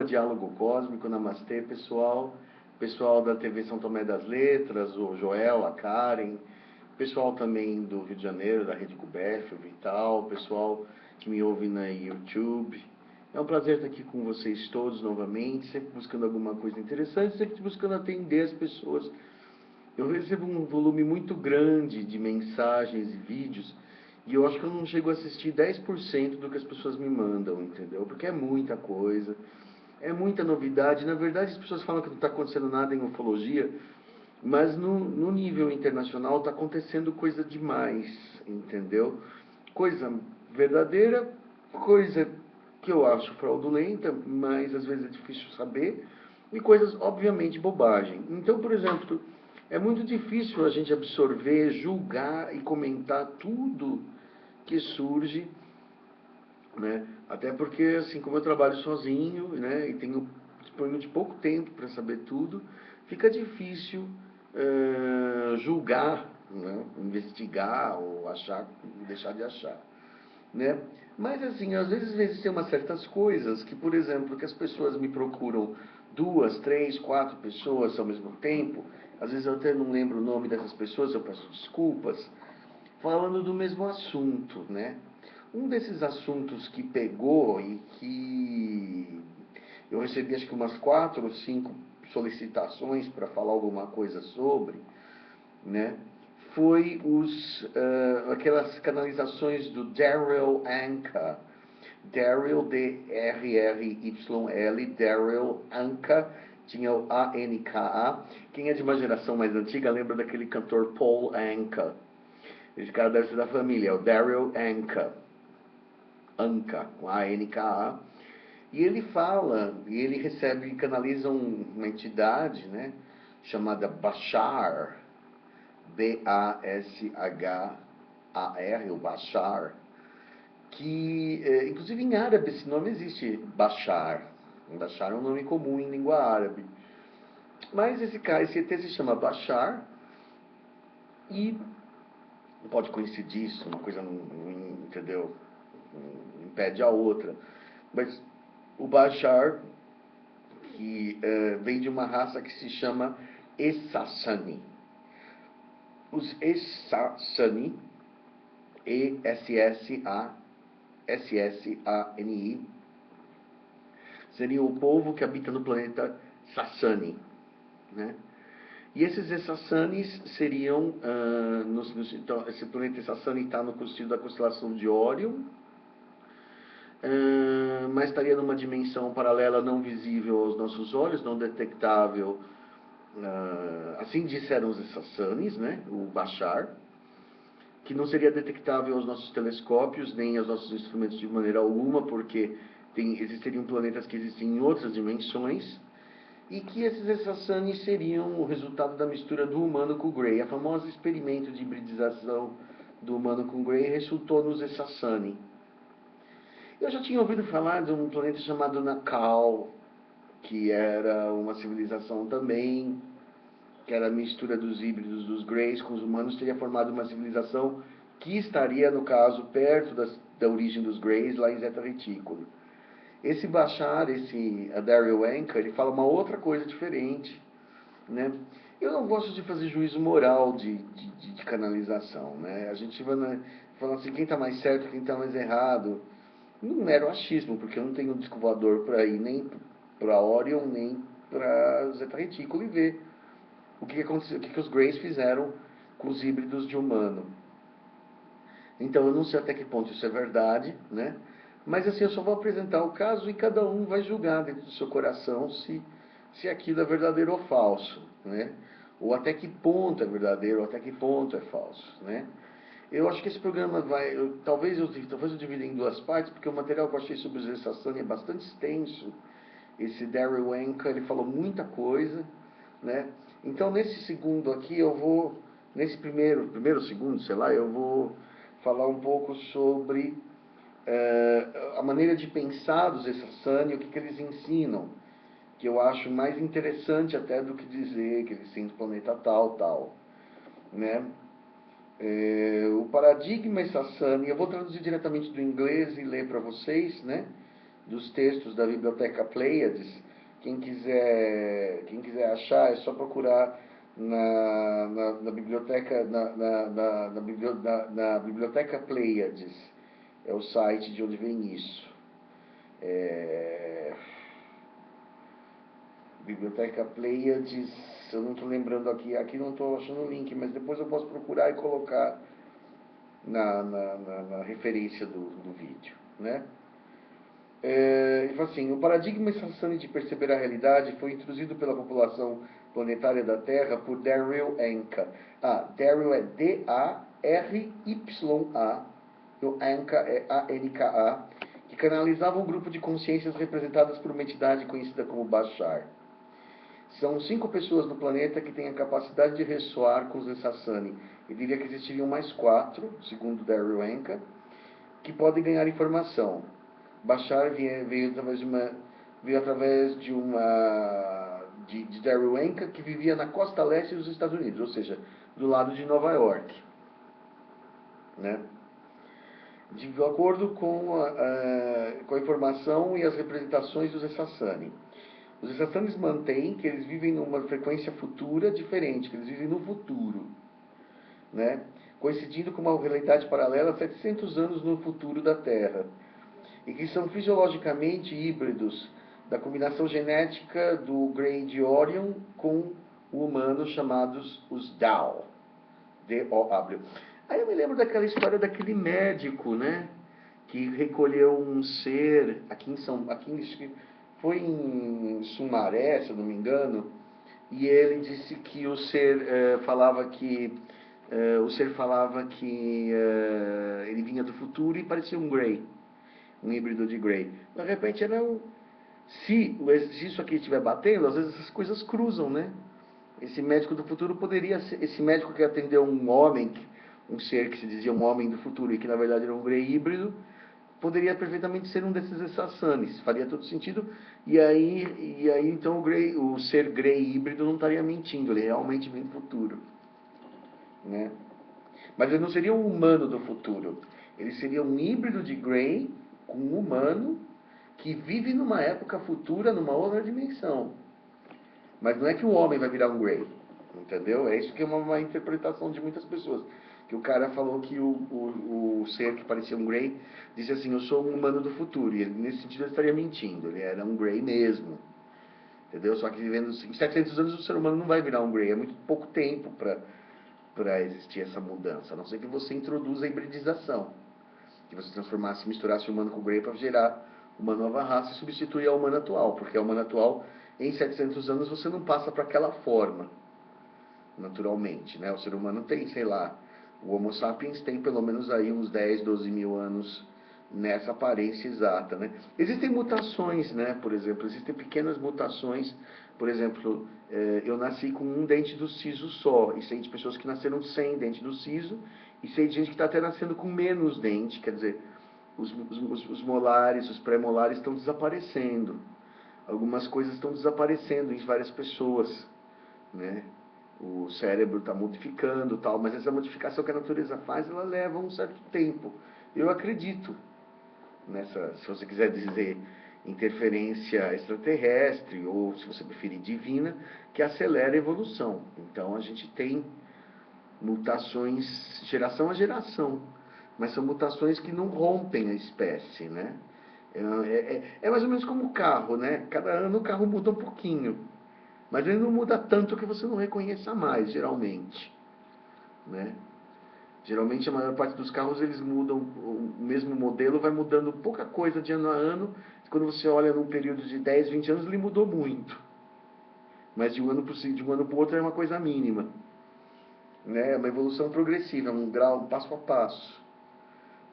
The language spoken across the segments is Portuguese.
Diálogo Cósmico, Namastê, pessoal. Pessoal da TV São Tomé das Letras, o Joel, a Karen, pessoal também do Rio de Janeiro, da Rede Coberf, o Vital, pessoal que me ouve na YouTube. É um prazer estar aqui com vocês todos novamente, sempre buscando alguma coisa interessante, sempre buscando atender as pessoas. Eu recebo um volume muito grande de mensagens e vídeos, e eu acho que eu não chego a assistir 10% do que as pessoas me mandam, entendeu? Porque é muita coisa, é muita novidade. Na verdade, as pessoas falam que não está acontecendo nada em ufologia, mas no nível internacional está acontecendo coisa demais, entendeu? Coisa verdadeira, coisa que eu acho fraudulenta, mas às vezes é difícil saber, e coisas, obviamente, bobagem. Então, por exemplo, é muito difícil a gente absorver, julgar e comentar tudo que surge, né? Até porque, assim, como eu trabalho sozinho, né, e disponho de pouco tempo para saber tudo, fica difícil julgar, né, investigar ou achar, deixar de achar, né? Mas, assim, às vezes tem umas certas coisas que, por exemplo, que as pessoas me procuram 2, 3, 4 pessoas ao mesmo tempo, às vezes eu até não lembro o nome dessas pessoas, eu peço desculpas, falando do mesmo assunto, né? Um desses assuntos que pegou e que eu recebi acho que umas 4 ou 5 solicitações para falar alguma coisa sobre, né? Foi aquelas canalizações do Daryl Anka. Daryl, D-R-R-Y-L, Daryl Anka, tinha o A-N-K-A. Quem é de uma geração mais antiga lembra daquele cantor Paul Anka. Esse cara deve ser da família, é o Daryl Anka. Anka, com A-N-K-A. E ele fala, e ele recebe, canaliza uma entidade, né, chamada Bashar, B-A-S-H-A-R, o Bashar, que, inclusive em árabe, esse nome existe, Bashar. Bashar é um nome comum em língua árabe. Mas esse ET se chama Bashar, e pode coincidir isso, uma coisa entendeu? Impede a outra. Mas o Bashar, que vem de uma raça que se chama Essassani. Os Essassani, E-S-S-A-S-S-A-N-I, seria o povo que habita no planeta Sassani, né? E esses Essassanis seriam, então, esse planeta Sassani está no signo da constelação de Órion, mas estaria numa dimensão paralela não visível aos nossos olhos, não detectável, assim disseram os Essassanis, né? O Bashar, que não seria detectável aos nossos telescópios, nem aos nossos instrumentos de maneira alguma, porque existiriam planetas que existem em outras dimensões, e que esses Essassani seriam o resultado da mistura do humano com o Grey. A famosa experimento de hibridização do humano com o Grey resultou nos Essassani. Eu já tinha ouvido falar de um planeta chamado Nakal, que era uma civilização também, que era a mistura dos híbridos dos Greys com os humanos, teria formado uma civilização que estaria, no caso, perto da origem dos Greys, lá em Zeta Reticuli. Esse Bashar, esse Daryl Anka, ele fala uma outra coisa diferente, né? Eu não gosto de fazer juízo moral de canalização, né? A gente vai falando assim, quem está mais certo, quem está mais errado. Não mero achismo, porque eu não tenho um disco voador para ir nem para Orion, nem para Zeta Reticuli e ver o que aconteceu, o que os Greys fizeram com os híbridos de humano. Então eu não sei até que ponto isso é verdade, né? Mas assim, eu só vou apresentar o caso e cada um vai julgar dentro do seu coração se aquilo é verdadeiro ou falso, né? Ou até que ponto é verdadeiro, ou até que ponto é falso, né? Eu acho que esse programa talvez eu divida em 2 partes, porque o material que eu achei sobre os Essassani é bastante extenso. Esse Daryl Anka, ele falou muita coisa, né? Então, nesse segundo aqui, nesse primeiro, segundo, sei lá, eu vou falar um pouco sobre a maneira de pensar dos Essassani, o que eles ensinam, que eu acho mais interessante até do que dizer que eles têm planeta tal, né? O paradigma Essassani, eu vou traduzir diretamente do inglês e ler para vocês, né? dos textos da Biblioteca Pleiades. Quem quiser achar, é só procurar na biblioteca, na Biblioteca Pleiades. É o site de onde vem isso. Biblioteca Pleiades, eu não estou lembrando aqui não estou achando o link, mas depois eu posso procurar e colocar na referência do vídeo, né? Ele fala assim: o paradigma Sassani de perceber a realidade foi introduzido pela população planetária da Terra por Daryl Anka. Daryl é D-A-R-Y-A, e o Anka é A-N-K-A, que canalizava um grupo de consciências representadas por uma entidade conhecida como Bashar. São 5 pessoas no planeta que têm a capacidade de ressoar com os Sassani. Eu diria que existiriam mais 4, segundo Daryl Anka, que podem ganhar informação. Bashar veio através de Daryl Anka, que vivia na costa leste dos Estados Unidos, ou seja, do lado de Nova York, né? De acordo com a informação e as representações dos Sassani. Os Sassanis mantêm que eles vivem numa frequência futura diferente, que eles vivem no futuro, né? Coincidindo com uma realidade paralela 700 anos no futuro da Terra, e que são fisiologicamente híbridos da combinação genética do Grey de Orion com o humano, chamados os Dao. D-O-W. Aí eu me lembro daquela história daquele médico, né? Que recolheu um ser, foi em Sumaré, se eu não me engano, e ele disse que o ser falava que ele vinha do futuro e parecia um Grey, um híbrido de Grey. De repente era se isso aqui estiver batendo, às vezes essas coisas cruzam, né? Esse médico do futuro poderia ser, esse médico que atendeu um homem, um ser que se dizia um homem do futuro e que na verdade era um Grey híbrido, poderia perfeitamente ser um desses Sassanis, faria todo sentido, e aí então o ser Grey híbrido não estaria mentindo, ele realmente vem do futuro, né? Mas ele não seria um humano do futuro, ele seria um híbrido de Grey com um humano que vive numa época futura, numa outra dimensão. Mas não é que o homem vai virar um Grey, entendeu? É isso que é uma interpretação de muitas pessoas. Que o cara falou que o ser que parecia um Grey disse assim: eu sou um humano do futuro. E ele, nesse sentido ele estaria mentindo, ele era um Grey mesmo. Entendeu? Só que vivendo em 700 anos o ser humano não vai virar um Grey. É muito pouco tempo para existir essa mudança. A não ser que você introduza a hibridização. Que você transformasse, misturasse o humano com o Grey para gerar uma nova raça e substituir a humana atual. Porque a humana atual, em 700 anos, você não passa para aquela forma, naturalmente, né? O ser humano tem, sei lá, o Homo sapiens tem pelo menos aí uns 10, 12 mil anos nessa aparência exata, né? Existem mutações, né? Por exemplo, existem pequenas mutações. Por exemplo, eu nasci com um dente do siso só, e sei de pessoas que nasceram sem dente do siso, e sei de gente que está até nascendo com menos dente, quer dizer, os molares, os pré-molares estão desaparecendo. Algumas coisas estão desaparecendo em várias pessoas, né? O cérebro está modificando, tal, mas essa modificação que a natureza faz, ela leva um certo tempo. Eu acredito nessa, se você quiser dizer interferência extraterrestre, ou se você preferir divina, que acelera a evolução. Então a gente tem mutações geração a geração, mas são mutações que não rompem a espécie, né? É mais ou menos como o carro, né? Cada ano o carro muda um pouquinho. Mas ele não muda tanto que você não reconheça mais, geralmente, né? Geralmente a maior parte dos carros eles mudam, o mesmo modelo vai mudando pouca coisa de ano a ano. Quando você olha num período de 10, 20 anos, ele mudou muito. Mas de um ano para o outro é uma coisa mínima, né? É uma evolução progressiva, um grau, um passo a passo,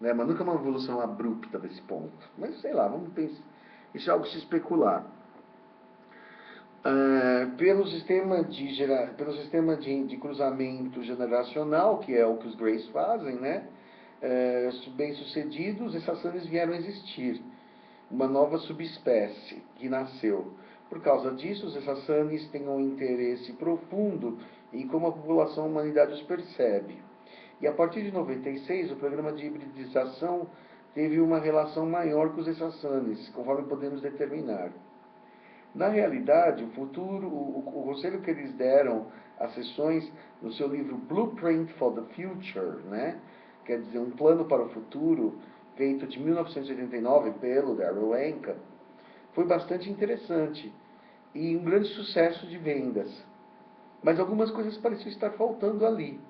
né? Mas nunca uma evolução abrupta desse ponto. Mas sei lá, vamos pensar. Isso é algo de se especular. Pelo sistema de cruzamento generacional, que é o que os Greys fazem, né? Bem-sucedidos, os Sassanis vieram a existir. Uma nova subespécie que nasceu. Por causa disso, os Sassanis têm um interesse profundo em como a população, a humanidade os percebe. E a partir de 96, o programa de hibridização teve uma relação maior com os Essassanes, conforme podemos determinar. Na realidade, o futuro, o conselho que eles deram às sessões no seu livro Blueprint for the Future, né? Quer dizer, um plano para o futuro, feito de 1989 pelo Darrell Anka, foi bastante interessante e um grande sucesso de vendas. Mas algumas coisas pareciam estar faltando ali.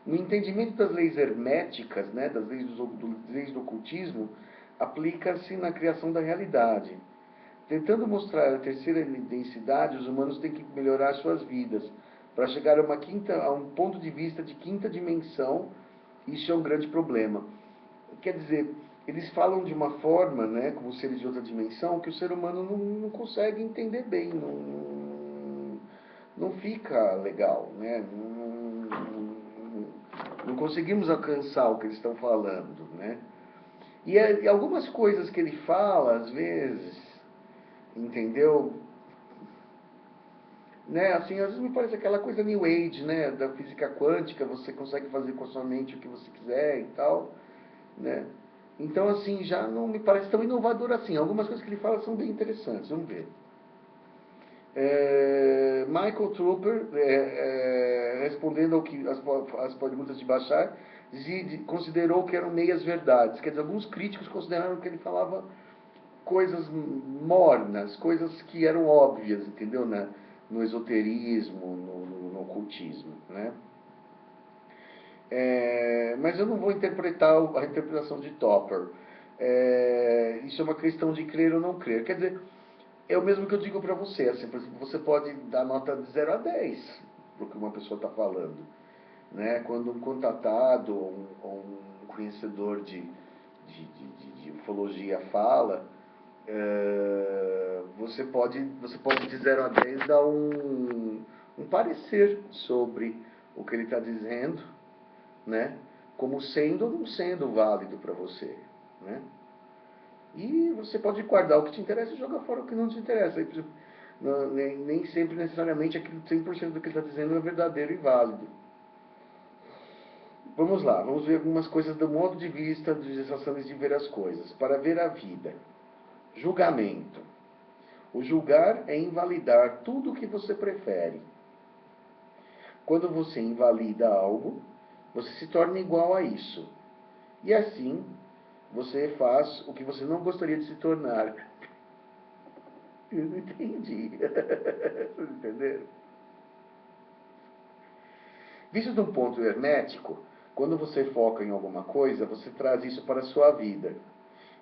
No entendimento das leis herméticas, né, das leis do ocultismo, aplica-se na criação da realidade. Tentando mostrar a terceira densidade, os humanos têm que melhorar suas vidas para chegar a um ponto de vista de quinta dimensão. Isso é um grande problema. Quer dizer, eles falam de uma forma, né, como seres de outra dimensão, que o ser humano não consegue entender bem, não fica legal, né? Não conseguimos alcançar o que eles estão falando, né? E algumas coisas que ele fala, às vezes, entendeu? Né? Assim, às vezes me parece aquela coisa New Age, né? Da física quântica, você consegue fazer com a sua mente o que você quiser e tal, né? Então, assim, já não me parece tão inovador assim. Algumas coisas que ele fala são bem interessantes, vamos ver. Michael Trooper, respondendo ao que as perguntas de Bashar, considerou que eram meias verdades. Quer dizer, alguns críticos consideraram que ele falava coisas mornas, coisas que eram óbvias, entendeu? No esoterismo, no ocultismo, né? Mas eu não vou interpretar a interpretação de Topper. Isso é uma questão de crer ou não crer. Quer dizer, é o mesmo que eu digo para você. Assim, por exemplo, você pode dar nota de 0 a 10 para o que uma pessoa está falando. Né? Quando um contatado ou um conhecedor de ufologia fala, você pode de 0 a 10 dar um parecer sobre o que ele está dizendo, né? Como sendo ou não sendo válido para você, né? E você pode guardar o que te interessa e jogar fora o que não te interessa. Nem sempre necessariamente aquilo 100% do que ele está dizendo é verdadeiro e válido. Vamos lá, vamos ver algumas coisas do modo de vista dos Essassanes de ver as coisas. Para ver a vida. Julgamento. O julgar é invalidar tudo o que você prefere. Quando você invalida algo, você se torna igual a isso. E assim, você faz o que você não gostaria de se tornar. Eu não entendi. Vocês entenderam? Visto de um ponto hermético, quando você foca em alguma coisa, você traz isso para a sua vida.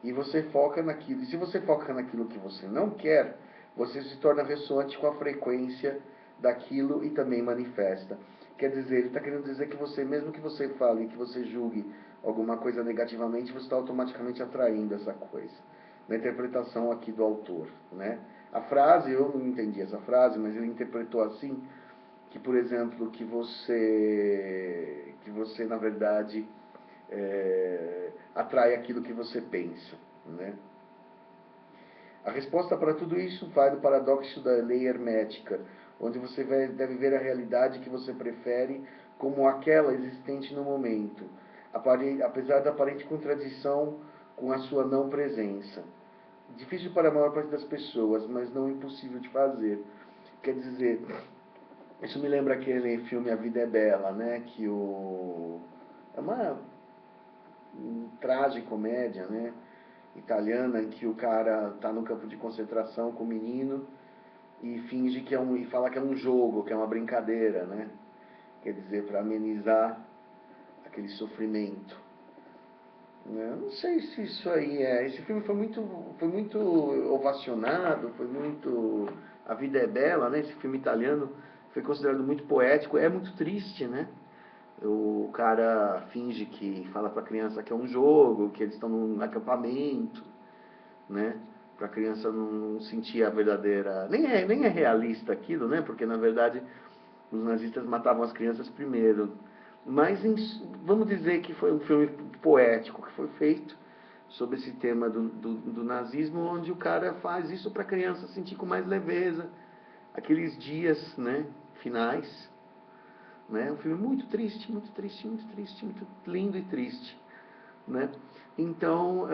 E você foca naquilo. E se você foca naquilo que você não quer, você se torna ressoante com a frequência daquilo e também manifesta. Quer dizer, ele está querendo dizer que você, mesmo que você fale, que você julgue alguma coisa negativamente, você está automaticamente atraindo essa coisa. Na interpretação aqui do autor, né? A frase, eu não entendi essa frase, mas ele interpretou assim, que, por exemplo, que você na verdade, atrai aquilo que você pensa, né? A resposta para tudo isso vai do paradoxo da lei hermética, onde você deve ver a realidade que você prefere como aquela existente no momento, apesar da aparente contradição com a sua não presença. Difícil para a maior parte das pessoas, mas não impossível de fazer. Quer dizer, isso me lembra aquele filme A Vida é Bela, né? É uma tragicomédia, né? Italiana, em que o cara está no campo de concentração com o menino e finge que e fala que é um jogo, que é uma brincadeira, né? Quer dizer, para amenizar aquele sofrimento. Eu não sei se isso aí é. Esse filme foi muito ovacionado, foi muito. A Vida é Bela, né? Esse filme italiano foi considerado muito poético, é muito triste, né? O cara finge que fala para a criança que é um jogo, que eles estão num acampamento, né? Para a criança não sentir a verdadeira. Nem é realista aquilo, né? Porque na verdade os nazistas matavam as crianças primeiro. Mas vamos dizer que foi um filme poético que foi feito sobre esse tema do nazismo, onde o cara faz isso para a criança sentir com mais leveza aqueles dias, né, finais. Né? Um filme muito triste, muito triste, muito triste, muito lindo e triste. Né? Então,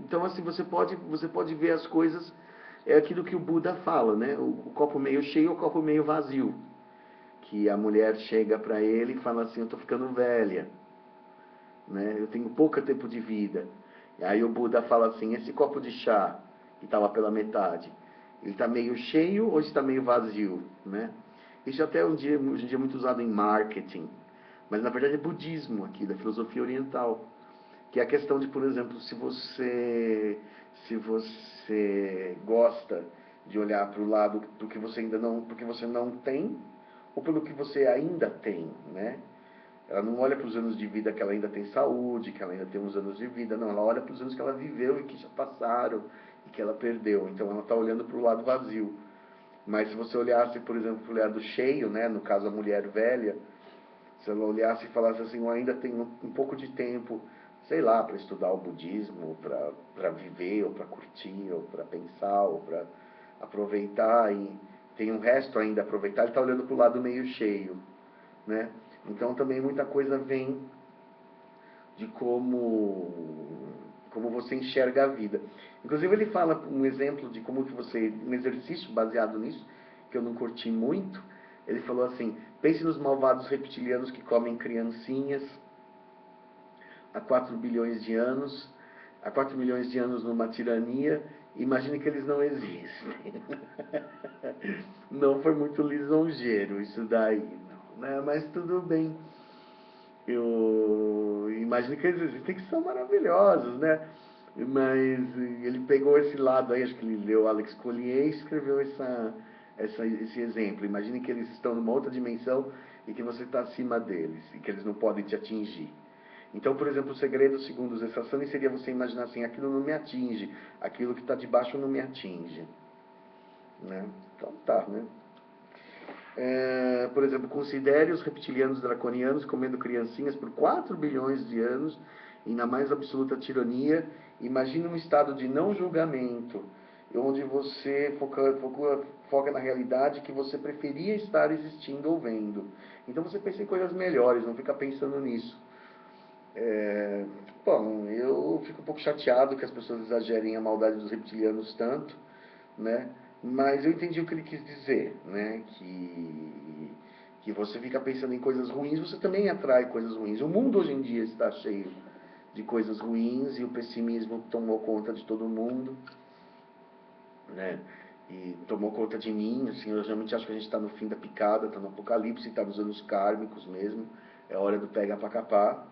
então assim, você pode ver as coisas, é aquilo que o Buda fala, né? O copo meio cheio ou o copo meio vazio. Que a mulher chega para ele e fala assim, eu estou ficando velha, né? Eu tenho pouco tempo de vida. E aí o Buda fala assim, esse copo de chá, que estava pela metade, ele está meio cheio ou está meio vazio, né? Isso até hoje em dia é muito usado em marketing, mas na verdade é budismo aqui, da filosofia oriental, que é a questão de, por exemplo, se você gosta de olhar para o lado do que você ainda não, do que você não tem, ou pelo que você ainda tem, né? Ela não olha para os anos de vida que ela ainda tem saúde, que ela ainda tem uns anos de vida, não, ela olha para os anos que ela viveu e que já passaram e que ela perdeu. Então ela está olhando para o lado vazio. Mas se você olhasse, por exemplo, para o lado cheio, né, no caso a mulher velha, se ela olhasse e falasse assim, eu ainda tenho um pouco de tempo, sei lá, para estudar o budismo, para viver, ou para curtir, ou para pensar, ou para aproveitar, e tem um resto ainda a aproveitar, ele está olhando para o lado meio cheio, né? Então também muita coisa vem de como você enxerga a vida. Inclusive ele fala um exemplo de como que você, um exercício baseado nisso, que eu não curti muito. Ele falou assim, pense nos malvados reptilianos que comem criancinhas há 4 bilhões de anos, há 4 milhões de anos numa tirania, imagine que eles não existem. Não foi muito lisonjeiro isso daí, não, né? Mas tudo bem. Eu imagino que eles existem, que são maravilhosos, né? Mas ele pegou esse lado aí, acho que ele leu Alex Collier e escreveu esse exemplo. Imagine que eles estão numa outra dimensão e que você está acima deles e que eles não podem te atingir. Então, por exemplo, o segredo, segundo os Essassani, seria você imaginar assim, aquilo não me atinge, aquilo que está debaixo não me atinge. Né? Então tá, né? Por exemplo, considere os reptilianos draconianos comendo criancinhas por 4 bilhões de anos e na mais absoluta tirania. Imagine um estado de não julgamento, onde você foca na realidade que você preferia estar existindo ou vendo. Então você pensa em coisas melhores, não fica pensando nisso. Bom, eu fico um pouco chateado que as pessoas exagerem a maldade dos reptilianos tanto, né? Mas eu entendi o que ele quis dizer, né? Que você fica pensando em coisas ruins, você também atrai coisas ruins. O mundo hoje em dia está cheio de coisas ruins e o pessimismo tomou conta de todo mundo, né? E tomou conta de mim, assim, eu realmente acho que a gente está no fim da picada, está no apocalipse, está nos anos kármicos mesmo, é hora do pega pra capar.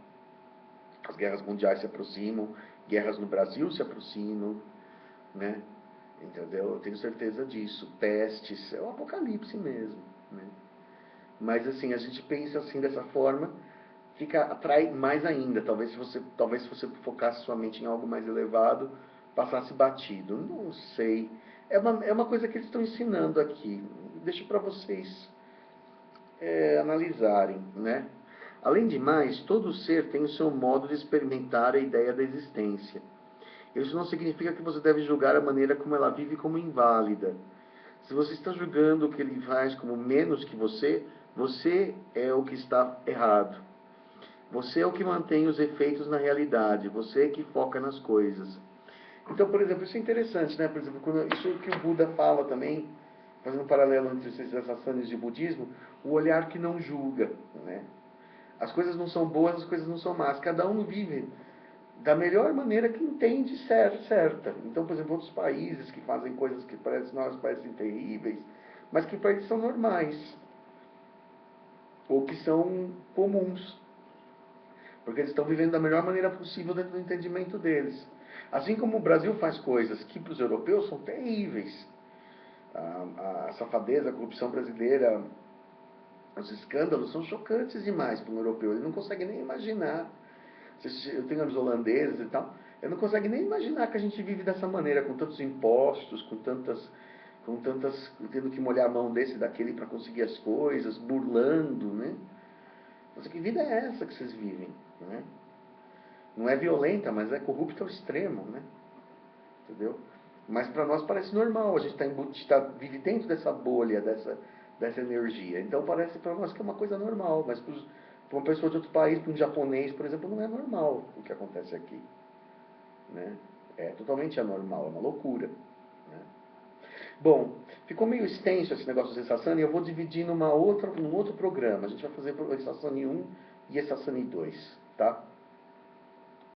As guerras mundiais se aproximam, guerras no Brasil se aproximam, né? Entendeu? Eu tenho certeza disso. Pestes, é o apocalipse mesmo, né? Mas assim, a gente pensa assim dessa forma, atrai mais ainda. Talvez se você focasse sua mente em algo mais elevado, passasse batido. Não sei. É uma coisa que eles estão ensinando aqui. Deixo para vocês analisarem, né? Além de mais, todo ser tem o seu modo de experimentar a ideia da existência. Isso não significa que você deve julgar a maneira como ela vive como inválida. Se você está julgando o que ele faz como menos que você é o que está errado. Você é o que mantém os efeitos na realidade, você é que foca nas coisas. Então, por exemplo, isso é interessante, né? Por exemplo, isso que o Buda fala também, fazendo um paralelo entre essas assanas de budismo, o olhar que não julga, né? As coisas não são boas, as coisas não são más. Cada um vive da melhor maneira que entende certa. Então, por exemplo, outros países que fazem coisas que parecem terríveis, mas que para eles são normais, ou que são comuns, porque eles estão vivendo da melhor maneira possível dentro do entendimento deles. Assim como o Brasil faz coisas que para os europeus são terríveis. A safadeza, a corrupção brasileira, os escândalos são chocantes demais para um europeu. Ele não consegue nem imaginar. Eu tenho amigos holandeses e tal, eu não consigo nem imaginar que a gente vive dessa maneira, com tantos impostos, tendo que molhar a mão desse e daquele para conseguir as coisas, burlando, né? Mas que vida é essa que vocês vivem, né? Não é violenta, mas é corrupta ao extremo, né? Entendeu? Mas para nós parece normal, a gente vive dentro dessa bolha, dessa energia. Então parece para nós que é uma coisa normal, mas Para uma pessoa de outro país, para um japonês, por exemplo, não é normal o que acontece aqui. Né? É totalmente anormal, é uma loucura. Né? Bom, ficou meio extenso esse negócio do Sassani, eu vou dividir num outro programa. A gente vai fazer o Sassani 1 e o Sassani 2, tá?